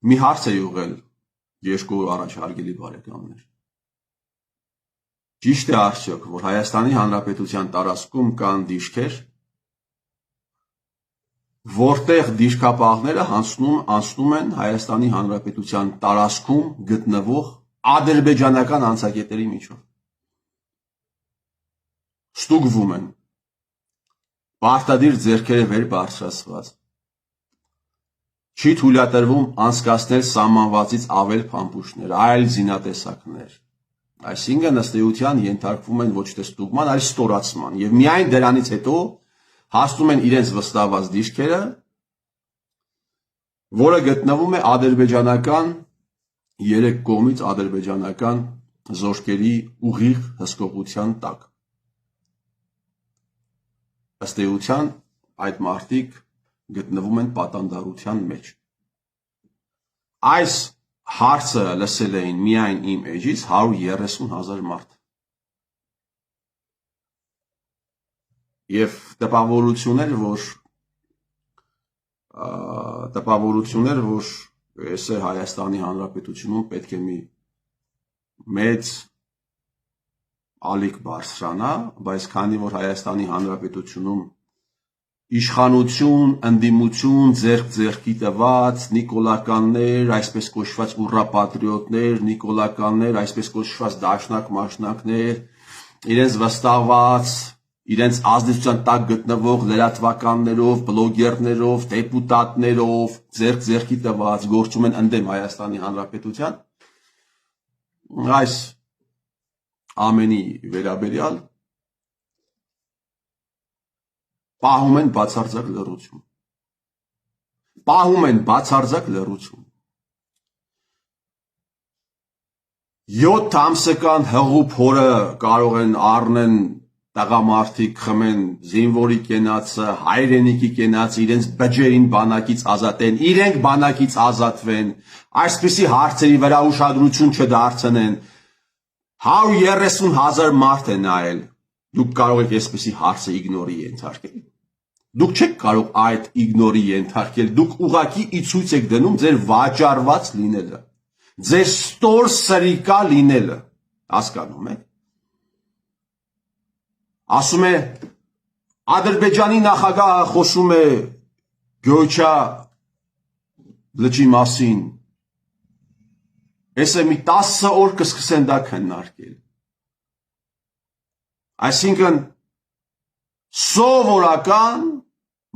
մի հարց է յուղել երկու օր առաջ հարգելի բարեկամներ։ Ճիշտ է արդյոք, որ Հայաստանի Հանրապետության տարածքում կան դիրքեր, որտեղ դիրքապահները անցնում են Հայաստանի Հանրապետության տարածքում գտնվող ադրբեջանական անցակետերի միջով։ Ստուգվում են, պարտադիր ձեռքերը վեր բարձրացված, չի թույլատրվում անցկացնել սահմանվածից ավել փամփուշտներ, այլ զինատեսակներ, այսինքն ըստ էության ենթարկվում են ոչ թե ստուգման, այլ ստորացման, եւ միայն դրանից հետո հասնում են իրենց վստահված դիրքերը, որը գտնվում է ադրբեջանական երեք կողմից ադրբեջանական զորքերի ուղիղ հսկողության տակ։ Ըստ էության այդ մարդիկ գտնվում են պատանդարության մեջ։ Այս հարցը լսել էին միայն իմ էջից 130,000 մարդ։ Եվ տպավորություններ, որ ես է Հայաստանի Հանրապետությունում պետք է մի մեծ ալիք բարձրանա, բայց քանի որ Հայաստանի Հանրապետությունում իշխանություն, ընդդիմություն, ձեռք-ձեռքի տված, նիկոլականներ, այսպես կոչված ուռապատրիոտներ, նիկոլականներ, այսպես կոչված դաշնակ-մաշնակներ, իրենց վստահված, իրենց ազդեցության տակ գտնվող լրատվականներով, բլոգերներով, դեպուտատներով, ձեռք-ձեռքի տված, գործում են ընդդեմ Հայաստանի Հանրապետության, այս ամենի վերաբերյալ պահում են բացարձակ լռություն։ Պահում են բացարձակ լռություն։ 7 ամսական հղու փորը կարող են առնեն տղամարդիկ խմեն զինվորի կենացը, հայրենիքի կենացը, իրենց բջերին բանակից ազատեն, իրենք բանակից ազատվեն, այսպիսի հարցերի վրա ուշադրություն չդարձնեն, 130,000 մարդ է նայել, դուք կարող եք այսպիսի հարցը իգնորի ենթարկել, դուք չեք կարող այդ իգնորի ենթարկել, դուք ուղղակի ի ցույց եք դնում ձեր վաճառված լինելը, ձեր ստոր սրիկա լինելը, հասկանում եք։ Ասում է Ադրբեջանի նախագահը խոսում է Գյոչա լճի մասին, ես մի 10 օր կսկսեն դա քննարկել։ Այսինքն սովորական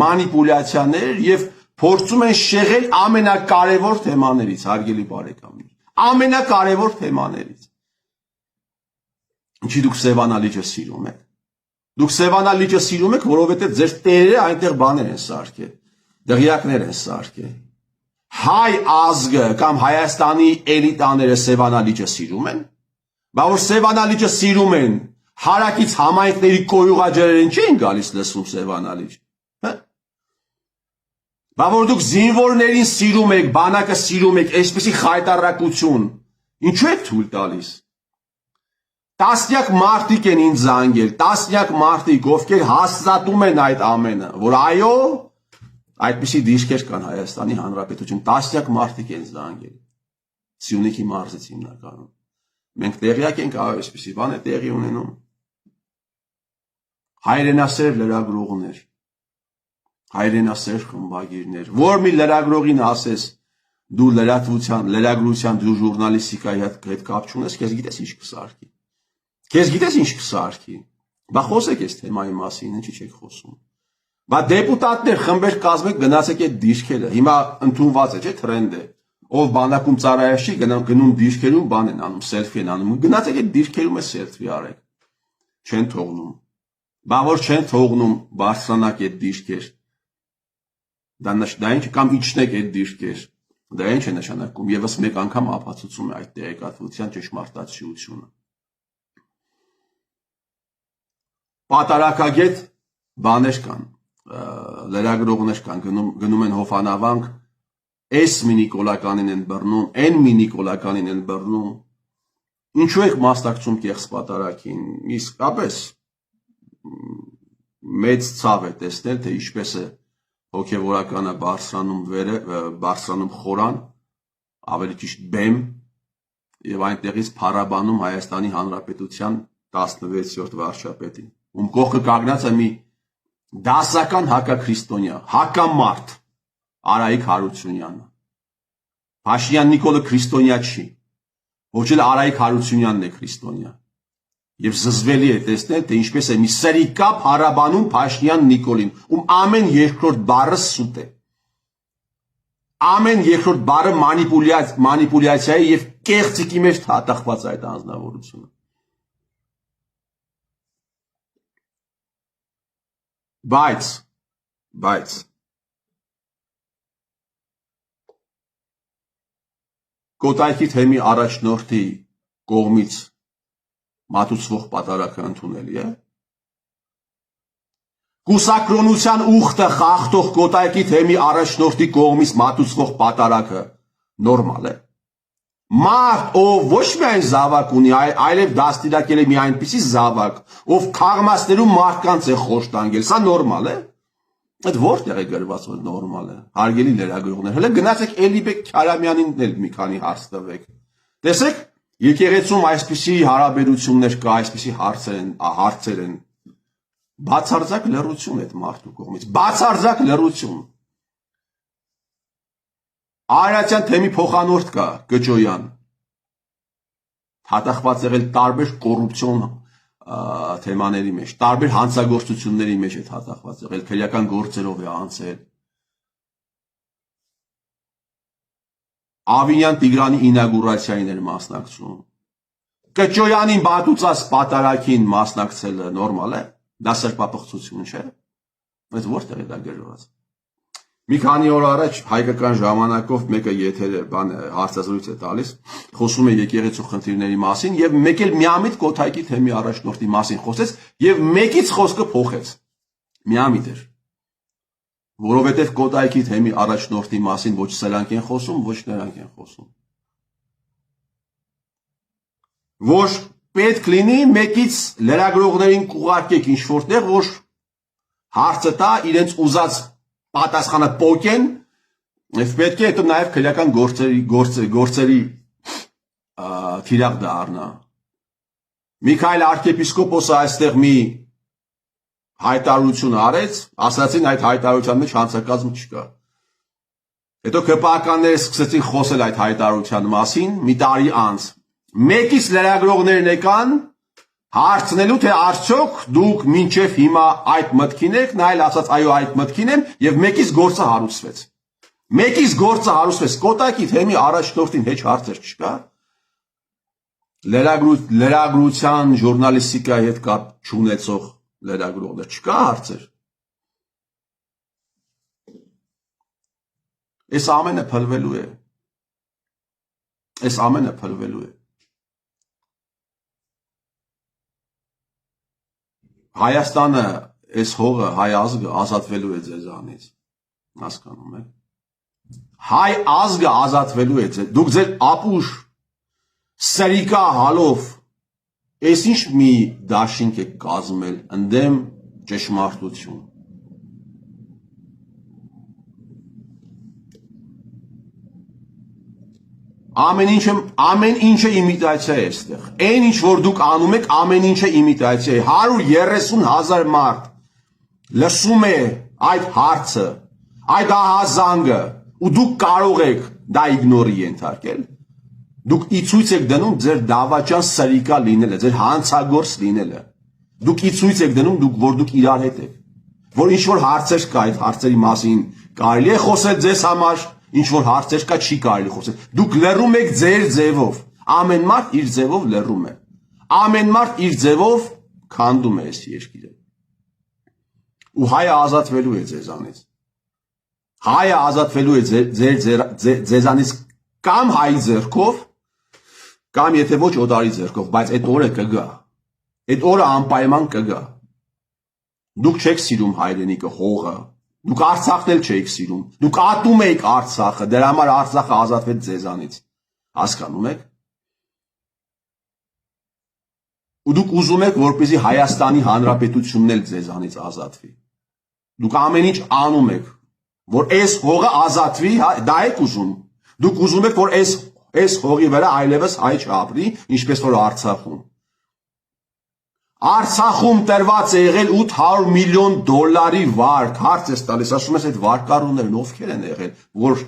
մանիպուլյացիաներ եւ փորձում են շեղել ամենակարևոր թեմաներից, հարգելի բարեկամներ, ամենակարևոր թեմաներից։ Ինչի դուք Սևանա լիճը սիրում եք։ Դուք Սևանա լիճը սիրում եք, որովհետեւ ձեր տերերը այնտեղ բաներ են սարքել, դղյակներ են սարքել։ Հայ ազգը կամ Հայաստանի էլիտաները Սևանա լիճը սիրում են, բա որ Սևանա լիճը սիրում են, հարակից համայնքների կոյուղաջրերին չէին գալիս լսում Սևանա լիճ։ Բա որ դուք զինվորներին սիրում եք, բանակը սիրում եք, այսպիսի խայտառակություն, ինչու եք թույլ տալիս։ Տասնյակ մարդիկ են ինձ զանգել, տասնյակ մարդիկ, ովքեր հաստատում են այդ ամենը, որ այո, այդպիսի դիրքեր կան Հայաստանի Հանրապետություն, տասնյակ մարդիկ են զանգել, Սյունիքի մարզից հիմնականում, մենք տեղյակ ենք, այո, այսպիսի բան է տեղի ունենում, հայրենասեր լրագրողներ, հայրենասեր խմբագիրներ, որ մի լրագրողին ասես, դու լրագրության, դու ժուրնալիստիկայի հետ կապ չունես, քեզ գիտես ինչ կսարքի։ Քեզ գիտես ինչ կսարքի։ Բա խոսեք այս թեմայի մասին, ինչի՞ չեք խոսում։ Բա դեպուտատներ խմբեր կազմեք, գնացեք այդ դիրքերը։ Հիմա ընդունված է, չէ՞, թրենդ է։ Ով բանակում ծառայաշ չի, գնում դիրքերում բան են անում, սելֆի են անում։ Գնացեք այդ դիրքերում է սելֆի արեք։ Չեն թողնում։ Բա որ չեն թողնում բարձրանաք այդ դիրքեր։ Դա ինչ կամ իջնեք այդ դիրքեր։ Դա ինչ է նշանակում։ Եվս մեկ անգամ ապացուցում է այդ տեղեկատվության ճշմարտացիությունը։ Պատարակագետ բաներ կան, լրագրողներ կան, գնում են հովանավանք, այս մի նիկոլականին են բռնում, այն մի նիկոլականին են բռնում, ինչու եք մասնակցում կեղծ պատարակին, իսկապես մեծ ցավ է տեսնել, թե ինչպես է հոգևորականը բարձրանում խորան, ավելի ճիշտ բեմ, եւ այնտեղից փառաբանում Հայաստանի Հանրապետության 16-րդ վարչապետին, ում կողքը կանգնած է մի դասական հակաքրիստոնյա, հակամարդ Արայիկ Հարությունյանը։ Փաշինյան Նիկոլը քրիստոնյա չի, ոչ էլ Արայիկ Հարությունյանն է քրիստոնյա։ Եվ զզվելի է տեսնել, թե ինչպես է մի սրիկա փառաբանում Փաշինյան Նիկոլին, ում ամեն երկրորդ բառը սուտ է։ Ամեն երկրորդ բառը մանիպուլյացիա է եւ կեղծիկի մեջ հատախված է այդ անձնավորությունը։ Բայց Կոտայքի թեմի առաջնորդի կողմից մատուցվող պատարագը ընդունելի է։ Կուսակրոնության ուխտը խախտող Կոտայքի թեմի առաջնորդի կողմից մատուցվող պատարագը նորմալ է։ Մարդ, ով ոչ միայն զավակ ունի, այլև դաստիարակել է մի այնպիսի զավակ, ով քաղմասներում մարդկանց է խոշտանգել, սա նորմալ է։ Այդ որտեղ է գրված, որ նորմալ է։ Հարգելի լրագրողներ, հələ գնացեք Էլիբեկ Քարամյանին էլ մի քանի հարց տվեք։ Տեսեք, եկեղեցում այսպիսի հարաբերություններ կա, այսպիսի հարցեր են։ Բացարձակ լռություն այդ մարդու կողմից, բացարձակ լռություն։ Արարատյան թեմի փոխանորդ կա, Կճոյան, հատախված եղել տարբեր կոռուպցիոն թեմաների մեջ, տարբեր հանցագործությունների մեջ է հատախված եղել, քրեական գործերով է անցել։ Ավինյան Տիգրանի ինագուրացիային էր մասնակցում։ Կճոյանին բատուցած պատարագին մասնակցելը նորմալ է, դա սրբապղծություն չէ։ Բայց որտեղ է դա գրված։ Մի քանի օր առաջ հայկական ժամանակով մեկը եթերը հարցազրույց է տալիս, խոսում է եկեղեցու խնդիրների մասին եւ մեկ էլ միամիտ Կոտայքի թեմի առաջնորդի մասին խոսեց եւ մեկից խոսքը փոխեց։ Միամիտ էր։ Որովհետեւ Կոտայքի թեմի առաջնորդի մասին ոչ սրանք են խոսում, ոչ նրանք են խոսում։ Որ պետք լինի մեկից լրագրողներին կուղարկեք ինչ որտեղ, որ հարցը տա իրենց ուզած պատասխանը պոկեն, պետք է հետո նաև քրեական գործերի թիրախ դառնա։ Միքայել arczepiskopos-ը այստեղ մի հայտարարություն արեց, ասացին այդ հայտարարության մեջ հանցակազմ չկա։ Հետո ԿՊԱ-ականները սկսեցին խոսել այդ հայտարարության մասին մի տարի անց։ Մեկից լրագրողներն եկան հարցնելու, թե արդյոք դուք մինչև հիմա այդ մտքին եք, նա էլ ասաց այո այդ մտքին եմ եւ մեկից գործը հարուցվեց։ Մեկից գործը հարուցվեց, Կոտայքի թեմի առաջնորդին հեչ հարցեր չկա։ Լրագրության, ժուրնալիստիկայի հետ կապ չունեցող լրագրողներ չկա հարցեր։ Այս ամենը փլվելու է։ Այս ամենը փլվելու է։ Հայաստանը, այս հողը, հայ ազգը ազատվելու է ձեզանից, հասկանում եք։ Հայ ազգը ազատվելու է ձեզ, դուք ձեր ապուշ, սրիկա հալով, այս ինչ մի դաշինք եք կազմել, ընդդեմ ճշմարտություն։ Ամեն ինչը իմիտացիա է այստեղ։ Այն ինչ որ դուք անում եք, ամեն ինչը իմիտացիա է։ 130,000 մարդ լսում է այդ հարցը, այդ ահազանգը, ու դուք կարող եք դա իգնորի ենթարկել։ Դուք իցույց եք դնում ձեր դավաճան սրիկա լինելը, ձեր հանցագործ լինելը։ Դուք իցույց եք դնում, որ դուք իրար հետ եք։ Որ ինչ որ հարցեր կա, այդ հարցերի մասին կարելի է խոսել ձեզ համար, ինչ որ հարցեր կա, չի կարելի խոսել։ Դուք լռում եք ձեր ձևով։ Ամեն մարդ իր ձևով լռում է։ Ամեն մարդ իր ձևով քանդում է այս երկիրը։ Ու հայը ազատվելու է ձեզանից։ Հայը ազատվելու է ձեզանից կամ հայի ձեռքով, կամ եթե ոչ օտարի ձեռքով, բայց այդ օրը կգա։ Այդ օրը անպայման կգա։ Դուք չեք սիրում հայրենիքը, հողը։ Դուք Արցախն էլ չեք սիրում։ Դուք ատում եք Արցախը, դրա համար Արցախը ազատվեց ձեզանից։ Հասկանում եք։ Ու դուք ուզում եք, որպեսզի Հայաստանի Հանրապետությունն էլ ձեզանից ազատվի։ Դուք ամեն ինչ անում եք, որ այս հողը ազատվի, դա եք ուզում։ Դուք ուզում եք, որ այս հողի վրա այլևս հայ չապրի, ինչպես որ Արցախում։ Արցախում տրված է եղել $800 միլիոն վարկ, հարց ես տալիս, ասում ես այդ վարկառուներն ովքեր են եղել, որ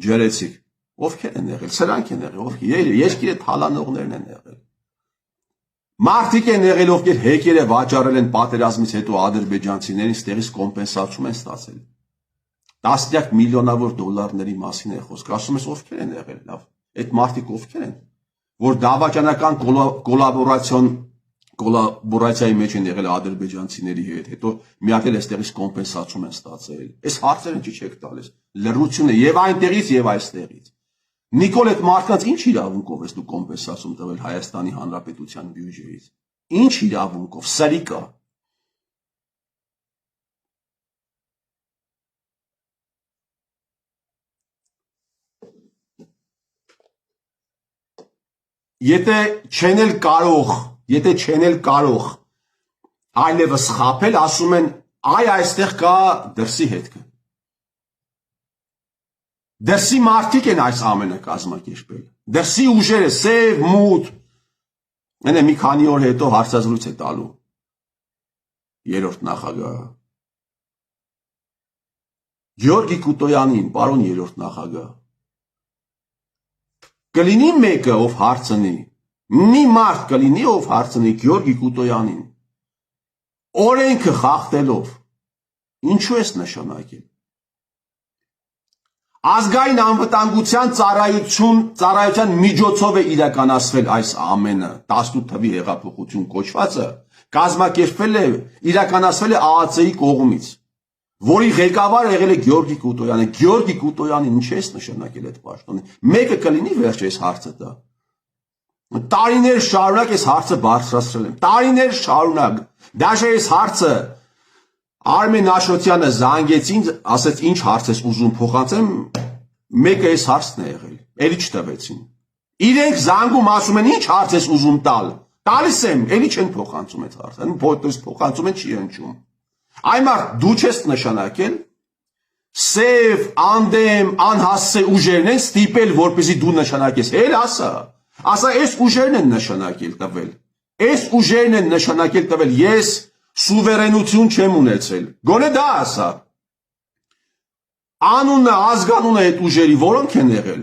ջրեցիք, ովքեր են եղել, սրանք են եղել, երկիրը թալանողներն են եղել։ Մարդիկ են եղել, ովքեր հեկերը վաճառել են պատերազմից հետո ադրբեջանցիներին, ստեղից կոմպենսացում են ստացել։ Տասնյակ միլիոնավոր դոլարների մասին է խոսք, ասում ես ովքեր են եղել, լավ, այդ մարդիկ ովքեր են, որ դավաճանական կոլաբորացիայի մեջ են եղել ադրբեջանցիների հետ, հետո մի հատ էլ այստեղից կոմպենսացում են ստացել։ Այս հարցերը չի չեք տալիս, լռություն է եւ այնտեղից եւ այստեղից։ Նիկոլ, այդ մարդկանց ինչ իրավունքով ես դու կոմպենսացում տվել Հայաստանի Հանրապետության բյուջեից։ Ինչ իրավունքով, սրիկա։ Եթե չեն էլ կարող այլևս խաբել, ասում են, այ այստեղ կա դրսի հետքը։ Դրսի մարդիկ են այս ամենը կազմակերպել։ Դրսի ուժերը, սև, մութ։ Այնե մի քանի օր հետո հարցազրույց է տալու երրորդ նախագահը։ Գյորգի Կուտոյանին, պարոն երրորդ նախագահ։ Կլինի մեկը, ով հարցնի, մի մարդ կլինի, ով հարցնի Գյորգի Կուտոյանին, օրենքը խախտելով, ինչու ես նշանակել։ Ազգային անվտանգության ծառայության միջոցով է իրականացվել այս ամենը, 18 թվի հեղափոխություն կոչվածը, կազմակերպվել է, իրականացվել է ԱԱՑ-ի կողմից, որի ղեկավարը եղել է Գյորգի Կուտոյանը։ Գյորգի Կուտոյանին ինչ ես նշանակել այդ պաշտոնին։ Մեկը կլինի վերջ այս հարցը դա։ Տարիներ շարունակ այս հարցը բարձրացրել եմ։ Տարիներ շարունակ։ Դաժե այս հարցը Արմեն Աշոտյանը զանգեցին, ասեց ինչ հարց ես ուզում փոխանցեմ, մեկը այս հարցն է եղել։ Էլի չտվեցին։ Իրենք զանգում ասում են ինչ հարց ես ուզում տալ։ Տալիս եմ, էլի չեն փոխանցում այդ հարցը։ Փոխանցում են չի հնչում։ Այն մարդ դու չես նշանակել, սև, անդեմ, անհասցե ուժերն են ստիպել, որպեսզի դու նշանակես։ Էլ ասա, այս ուժերն են նշանակել տվել։ Այս ուժերն են նշանակել տվել։ Ես սուվերենություն չեմ ունեցել։ Գոնե դա ասա։ Անունը, ազգանունը այդ ուժերի որոնք են եղել։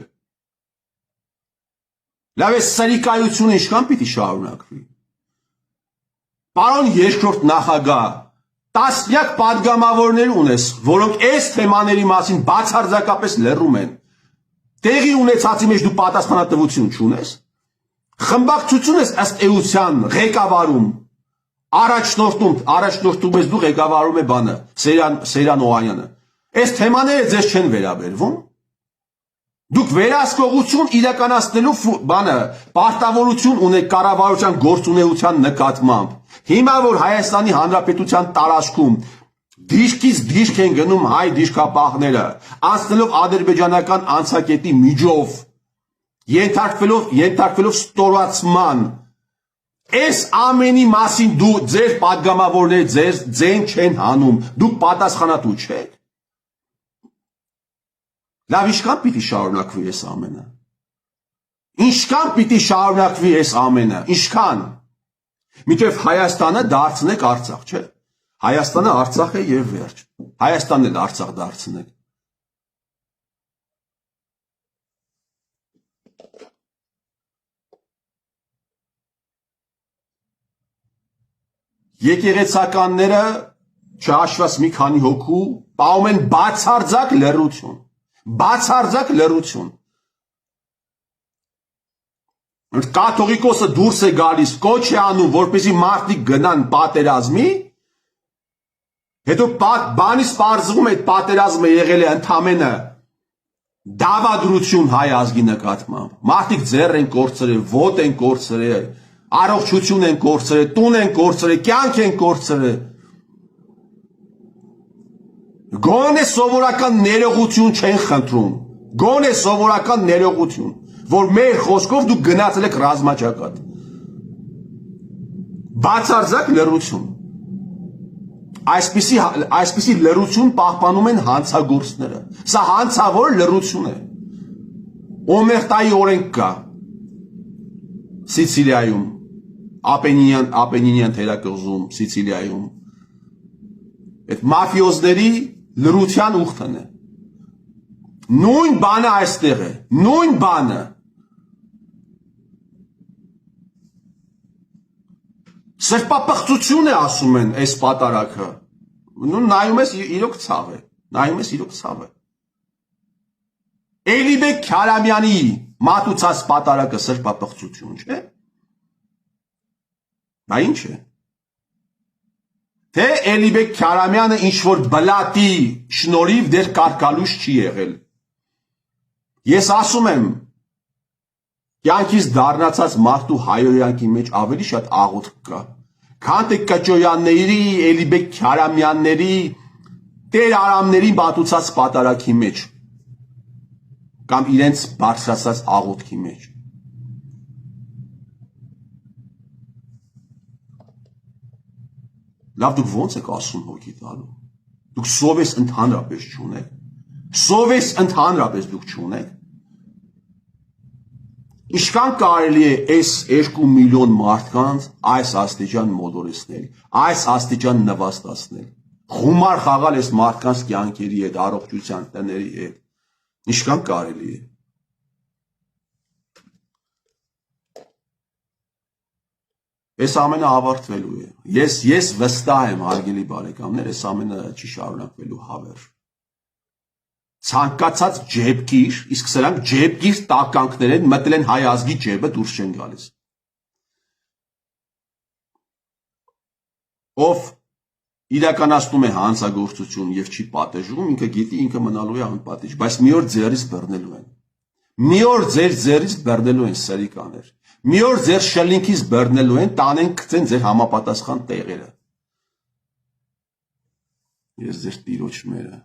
Լավ է, սրիկայությունը ինչքան պիտի շարունակվի։ Պարոն երկրորդ նախագահ, տասնյակ պատգամավորներ ունես, որոնք այս թեմաների մասին բացարձակապես լռում են։ Տեղի ունեցածի մեջ դու պատասխանատվություն չունես։ Խմբակցություն ես ըստ էության ղեկավարում, առաջնորդում ես դու ղեկավարում է բանը, Սեյրան Օհանյանը։ Այս թեմաները ձեզ չեն վերաբերվում։ Դուք վերահսկողություն իրականացնելու բանը, պարտավորություն ունեք կառավարության գործունեության նկատմամբ։ Հիմա որ Հայաստանի Հանրապետության տարածքում դիրքից դիրք են գնում հայ դիրքապահները, անցնելով ադրբեջանական անցակետի միջով, ենթարկվելով ստորացման, այս ամենի մասին դու ձեր պատգամավորները ձեն չեն հանում, դուք պատասխանատու չեք։ Լավ, ինչքան պիտի շարունակվի այս ամենը։ Ինչքան պիտի շարունակվի այս ամենը, ինչքան։ Մինչև Հայաստանը դարձնեք Արցախ, չէ՞։ Հայաստանը Արցախ է եւ վերջ։ Հայաստանն էլ Արցախ դարձնեք։ Եկեղեցականները չհաշված մի քանի հոգու պահում են բացարձակ լռություն։ Բացարձակ լռություն։ Կաթողիկոսը դուրս է գալիս, կոչ է անում, որպեսզի մարդիկ գնան պատերազմի, հետո բանից պարզվում է այդ պատերազմը եղել է ընդամենը դավադրություն հայ ազգի նկատմամբ։ Մարդիկ ձեռ են կորցրել, ոտ են կորցրել, առողջություն են կորցրել, տուն են կորցրել, կյանք են կորցրել։ Գոնե սովորական ներողություն չեն խնդրում, գոնե սովորական ներողություն, որ մեր խոսքով դուք գնացել եք ռազմաճակատ։ Բացարձակ լռություն։ այսպիսի լրություն պահպանում են հանցագործները։ Սա հանցավոր լրություն է։ Օմերտայի օրենք կա Սիցիլիայում, Ապենինյան թերակղզում, Սիցիլիայում։ Այդ մաֆիոզների լրության ուխտն է։ Նույն բանը այստեղ է, նույն բանը։ Սրբապղծություն է ասում են այս պատարակը։ Նայում ես իրոք ցավ է, նայում ես իրոք ցավ է։ Էլիբեկ Քարամյանի մատուցած պատարակը սրբապղծություն չէ։ Դա ինչ է։ Թե Էլիբեկ Քարամյանը ինչ-որ բլատի շնորհիվ դեր կարկալուշ չի եղել։ Ես ասում եմ, կյանքից դառնացած մարդու հայրենիքի մեջ ավելի շատ աղոթք կա, քան թե Կճոյանների, Էլիբեկ Քարամյանների, Տեր Արամների մատուցած պատարակի մեջ, կամ իրենց բարձրացած աղոթքի մեջ։ Լավ, դուք ո՞նց եք ասում հոգի տալու։ Դուք սովես ընդհանրապես չունեք։ Սովես ընդհանրապես դուք չունեք։ Ինչքան կարելի է այս 2 միլիոն մարդկանց այս աստիճան մոլորեցնել, այս աստիճան նվաստացնել, խումար խաղալ այս մարդկանց կյանքերի հետ, առողջության տների հետ։ Ինչքան կարելի է։ Այս ամենը ավարտվելու է։ Ես վստահ եմ, հարգելի բարեկամներ, այս ամենը չի շարունակվելու հավերժ։ Ցանկացած ջեբգիր, իսկ սրանք ջեբգիր տականքներ են, մտել են հայ ազգի ջեբը, դուրս չեն գալիս։ Ով իրականացնում է հանցագործություն եւ չի պատժում, ինքը գիտի, ինքը մնալու է անպատիժ, բայց մի օր ձերից բռնելու են։ Մի օր ձեր ձերից բռնելու են սրիկաներ։ Մի օր ձեր շլինքից բռնելու են, տանեն գցեն ձեր համապատասխան տեղերը։ Ես ձեր տիրոջ մերը